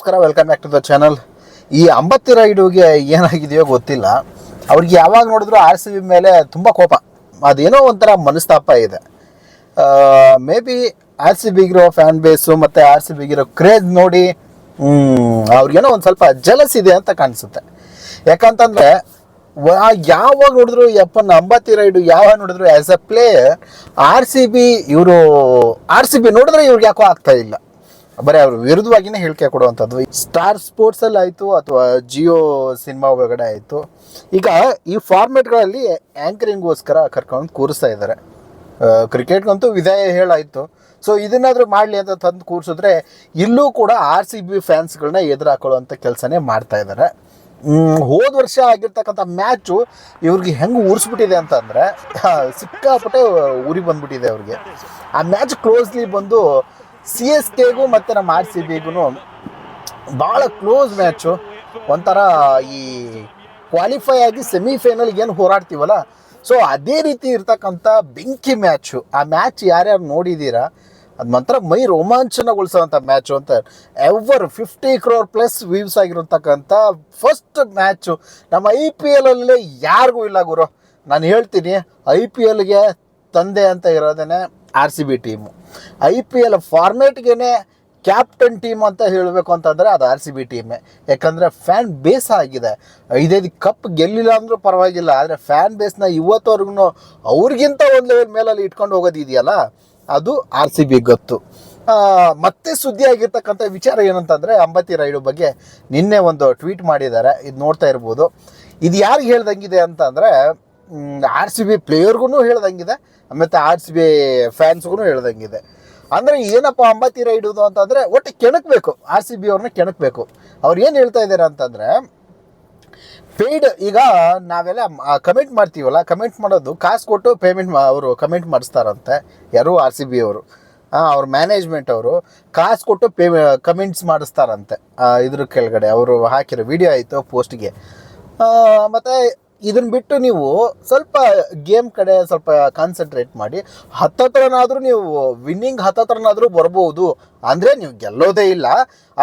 ನಮಸ್ಕಾರ, welcome back to the channel. ಈ ಅಂಬತ್ತಿ ರೈಡುಗೆ ಏನಾಗಿದೆಯೋ ಗೊತ್ತಿಲ್ಲ. ಅವ್ರಿಗೆ ಯಾವಾಗ ನೋಡಿದ್ರು ಆರ್ ಸಿ ಬಿ ಮೇಲೆ ತುಂಬ ಕೋಪ, ಅದೇನೋ ಒಂಥರ ಮನಸ್ತಾಪ ಇದೆ. ಮೇ ಬಿ ಆರ್ ಸಿ ಬಿಗಿರೋ ಫ್ಯಾನ್ ಬೇಸು ಮತ್ತು ಆರ್ ಸಿ ಬಿಗಿರೋ ಕ್ರೇಜ್ ನೋಡಿ ಅವ್ರಿಗೇನೋ ಒಂದು ಸ್ವಲ್ಪ ಜಲಸ್ ಇದೆ ಅಂತ ಕಾಣಿಸುತ್ತೆ. ಯಾಕಂತಂದರೆ ಯಾವಾಗ ನೋಡಿದ್ರು ಅಂಬತ್ತಿ ರೈಡು ಯಾವಾಗ ನೋಡಿದ್ರು as a player R C B ನೋಡಿದ್ರೆ ಇವ್ರಿಗೆ ಯಾಕೋ ಆಗ್ತಾ ಇಲ್ಲ. ಬರೀ ಅವ್ರ ವಿರುದ್ಧವಾಗಿಯೇ ಹೇಳಿಕೆ ಕೊಡುವಂಥದ್ದು. ಸ್ಟಾರ್ ಸ್ಪೋರ್ಟ್ಸಲ್ಲಿ ಆಯಿತು ಅಥವಾ ಜಿಯೋ ಸಿನಿಮಾ ಒಳಗಡೆ ಆಯಿತು. ಈಗ ಈ ಫಾರ್ಮೆಟ್ಗಳಲ್ಲಿ ಆ್ಯಂಕರಿಂಗೋಸ್ಕರ ಕರ್ಕೊಂಡು ಕೂರಿಸ್ತಾ ಇದ್ದಾರೆ. ಕ್ರಿಕೆಟ್ಗಂತೂ ವಿದಾಯ ಹೇಳಾಯಿತು. ಸೊ ಇದನ್ನಾದರೂ ಮಾಡಲಿ ಅಂತ ತಂದು ಕೂರಿಸಿದ್ರೆ ಇಲ್ಲೂ ಕೂಡ ಆರ್ ಸಿ ಬಿ ಫ್ಯಾನ್ಸ್ಗಳನ್ನ ಎದುರು ಹಾಕೊಳ್ಳುವಂಥ ಕೆಲಸನೇ ಮಾಡ್ತಾ ಇದ್ದಾರೆ. ಹೋದ ವರ್ಷ ಆಗಿರ್ತಕ್ಕಂಥ ಮ್ಯಾಚು ಇವ್ರಿಗೆ ಹೆಂಗೆ ಉರಿಸ್ಬಿಟ್ಟಿದೆ ಅಂತಂದರೆ ಸಿಕ್ಕಾಪಟ್ಟೆ ಉರಿ ಬಂದ್ಬಿಟ್ಟಿದೆ ಅವ್ರಿಗೆ. ಆ ಮ್ಯಾಚ್ ಕ್ಲೋಸ್ಲಿ ಬಂದು ಸಿ ಎಸ್ ಕೆಗೂ ಮತ್ತು ನಮ್ಮ ಆರ್ ಸಿ ಬಿಗೂ ಭಾಳ ಕ್ಲೋಸ್ ಮ್ಯಾಚು. ಒಂಥರ ಈ ಕ್ವಾಲಿಫೈ ಆಗಿ ಸೆಮಿಫೈನಲ್ಗೆ ಏನು ಹೋರಾಡ್ತೀವಲ್ಲ, ಸೊ ಅದೇ ರೀತಿ ಇರ್ತಕ್ಕಂಥ ಬೆಂಕಿ ಮ್ಯಾಚು. ಆ ಮ್ಯಾಚ್ ಯಾರ್ಯಾರು ನೋಡಿದ್ದೀರಾ, ಅದು ಮಾತ್ರ ಮೈ ರೋಮಾಂಚನಗೊಳಿಸೋವಂಥ ಮ್ಯಾಚು ಅಂತ. 50 crore ಪ್ಲಸ್ ವ್ಯೂಸ್ ಆಗಿರತಕ್ಕಂಥ ಫಸ್ಟ್ ಮ್ಯಾಚು ನಮ್ಮ ಐ ಪಿ ಎಲ್ಲಲ್ಲೇ ಯಾರಿಗೂ ಇಲ್ಲ ಗುರು. ನಾನು ಹೇಳ್ತೀನಿ, ಐ ಪಿ ಎಲ್ಗೆ ತಂದೆ ಅಂತ ಇರೋದೇ R C B team. I P L ಫಾರ್ಮೇಟ್ಗೆ ಕ್ಯಾಪ್ಟನ್ ಟೀಮ್ ಅಂತ ಹೇಳಬೇಕು ಅಂತಂದರೆ ಅದು ಆರ್ ಸಿ ಬಿ ಟೀಮೇ. ಯಾಕಂದರೆ ಫ್ಯಾನ್ ಬೇಸ್ ಆಗಿದೆ. 5 ಕಪ್ ಗೆಲ್ಲಿಲ್ಲ ಅಂದರೂ ಪರವಾಗಿಲ್ಲ, ಆದರೆ ಫ್ಯಾನ್ ಬೇಸ್ನ ಇವತ್ತವರೆಗೂ ಅವ್ರಿಗಿಂತ ಒಂದು ಲೆವೆಲ್ ಮೇಲಲ್ಲಿ ಇಟ್ಕೊಂಡು ಹೋಗೋದಿದೆಯಲ್ಲ, ಅದು ಆರ್ ಸಿ ಬಿ ಗೊತ್ತು. ಮತ್ತೆ ಸುದ್ದಿ ಆಗಿರ್ತಕ್ಕಂಥ ವಿಚಾರ ಏನಂತಂದರೆ ಅಂಬತ್ತಿ ರೈಡು ಬಗ್ಗೆ ನಿನ್ನೆ ಒಂದು ಟ್ವೀಟ್ ಮಾಡಿದ್ದಾರೆ. ಇದು ನೋಡ್ತಾ ಇರ್ಬೋದು. ಇದು ಯಾರಿಗೆ ಹೇಳ್ದಂಗಿದೆ ಅಂತಂದರೆ ಆರ್ ಸಿ ಬಿ ಪ್ಲೇಯರ್ಗೂ ಹೇಳ್ದಂಗಿದೆ, ಮತ್ತು ಆರ್ ಸಿ ಬಿ ಫ್ಯಾನ್ಸ್ಗೂ ಹೇಳ್ದಂಗಿದೆ. ಅಂದರೆ ಏನಪ್ಪ ಅಂಬತ್ತಿ ರೈಡುದು ಅಂತಂದರೆ ಒಟ್ಟು ಕೆಣಕಬೇಕು, ಆರ್ ಸಿ ಬಿ ಅವ್ರನ್ನ ಕೆಣಕಬೇಕು. ಅವ್ರು ಏನು ಹೇಳ್ತಾ ಇದ್ದಾರೆ ಅಂತಂದರೆ ಪೇಯ್ಡ್, ಈಗ ನಾವೆಲ್ಲ ಕಮೆಂಟ್ ಮಾಡ್ತೀವಲ್ಲ, ಕಮೆಂಟ್ ಮಾಡೋದು ಕಾಸು ಕೊಟ್ಟು ಪೇಮೆಂಟ್ ಅವರು ಕಮೆಂಟ್ ಮಾಡಿಸ್ತಾರಂತೆ. ಯಾರು ಆರ್ ಸಿ ಬಿ ಅವರು, ಅವ್ರ ಮ್ಯಾನೇಜ್ಮೆಂಟ್ ಅವರು ಕಾಸು ಕೊಟ್ಟು ಕಮೆಂಟ್ಸ್ ಮಾಡಿಸ್ತಾರಂತೆ. ಇದ್ರ ಕೆಳಗಡೆ ಅವರು ಹಾಕಿರೋ ವಿಡಿಯೋ ಆಯಿತು ಪೋಸ್ಟ್ಗೆ. ಮತ್ತು ಇದನ್ನು ಬಿಟ್ಟು ನೀವು ಸ್ವಲ್ಪ ಗೇಮ್ ಕಡೆ ಸ್ವಲ್ಪ ಕಾನ್ಸಂಟ್ರೇಟ್ ಮಾಡಿ, ಹತ್ತತ್ರನಾದರೂ ನೀವು ವಿನ್ನಿಂಗ್ ಹತ್ತತ್ರನಾದರೂ ಬರ್ಬೋದು. ಅಂದರೆ ನೀವು ಗೆಲ್ಲೋದೇ ಇಲ್ಲ,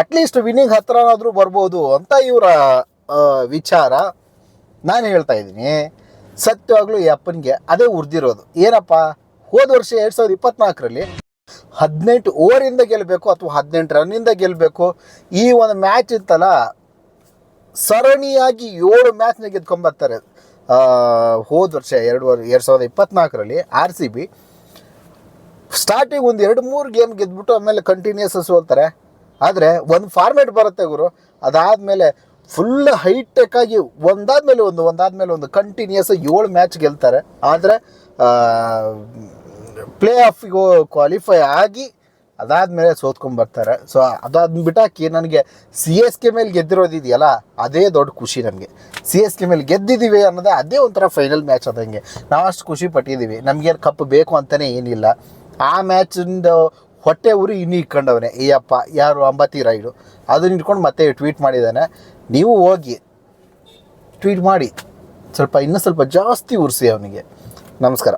ಅಟ್ಲೀಸ್ಟ್ ವಿನ್ನಿಂಗ್ ಹತ್ರನಾದರೂ ಬರ್ಬೋದು ಅಂತ ಇವರ ವಿಚಾರ. ನಾನು ಹೇಳ್ತಾ ಇದ್ದೀನಿ, ಸತ್ಯವಾಗ್ಲೂ ಈ ಅಪ್ಪನಿಗೆ ಅದೇ ಉರ್ದಿರೋದು. ಏನಪ್ಪ, ಹೋದ ವರ್ಷ 2024ರಲ್ಲಿ 18 ಓವರಿಂದ ಗೆಲ್ಲಬೇಕು ಅಥವಾ 18 ರನ್ನಿಂದ ಗೆಲ್ಲಬೇಕು. ಈ ಒಂದು ಮ್ಯಾಚ್ ಇತ್ತಲ್ಲ, ಸರಣಿಯಾಗಿ 7 ಮ್ಯಾಚ್ನ ಗೆದ್ಕೊಂಬರ್ತಾರೆ. ಹೋದ ವರ್ಷ 2024ರಲ್ಲಿ ಆರ್ ಸಿ ಬಿ ಸ್ಟಾರ್ಟಿಂಗ್ ಒಂದು 2-3 ಗೇಮ್ ಗೆದ್ಬಿಟ್ಟು ಆಮೇಲೆ ಕಂಟಿನ್ಯೂಸ್ ಸೋಲ್ತಾರೆ. ಆದರೆ ಒಂದು ಫಾರ್ಮೇಟ್ ಬರುತ್ತೆ ಗುರು, ಅದಾದಮೇಲೆ ಫುಲ್ ಹೈಟೆಕ್ ಆಗಿ ಒಂದಾದ್ಮೇಲೆ ಒಂದು ಕಂಟಿನ್ಯೂಸ್ 7 ಮ್ಯಾಚ್ ಗೆಲ್ತಾರೆ. ಆದರೆ ಪ್ಲೇ ಆಫಿಗೂ ಕ್ವಾಲಿಫೈ ಆಗಿ ಅದಾದಮೇಲೆ ಸೋತ್ಕೊಂಡ್ಬರ್ತಾರೆ. ಸೊ ಅದಾದ ಬಿಟ್ಟಾಕಿ ನನಗೆ ಸಿ ಎಸ್ ಕೆ ಮೇಲೆ ಗೆದ್ದಿರೋದಿದೆಯಲ್ಲ, ಅದೇ ದೊಡ್ಡ ಖುಷಿ ನಮಗೆ. ಸಿ ಎಸ್ ಕೆ ಮೇಲೆ ಗೆದ್ದಿದ್ದೀವಿ ಅನ್ನೋದೇ ಅದೇ ಒಂಥರ ಫೈನಲ್ ಮ್ಯಾಚ್ ಆದಂಗೆ. ನಾವು ಅಷ್ಟು ಖುಷಿ ಪಟ್ಟಿದ್ದೀವಿ. ನಮಗೇನು ಕಪ್ ಬೇಕು ಅಂತಲೇ ಏನಿಲ್ಲ. ಆ ಮ್ಯಾಚಿಂದ ಹೊಟ್ಟೆ ಉರಿ ಇನ್ನೂ ಇಟ್ಕೊಂಡವನೇ ಈ ಅಪ್ಪ, ಯಾರು ಅಂಬತ್ತಿ ರೈಡು. ಅದನ್ನ ಇಟ್ಕೊಂಡು ಮತ್ತೆ ಟ್ವೀಟ್ ಮಾಡಿದ್ದಾನೆ. ನೀವು ಹೋಗಿ ಟ್ವೀಟ್ ಮಾಡಿ ಇನ್ನೂ ಸ್ವಲ್ಪ ಜಾಸ್ತಿ ಉರಿಸಿ ಅವನಿಗೆ. ನಮಸ್ಕಾರ.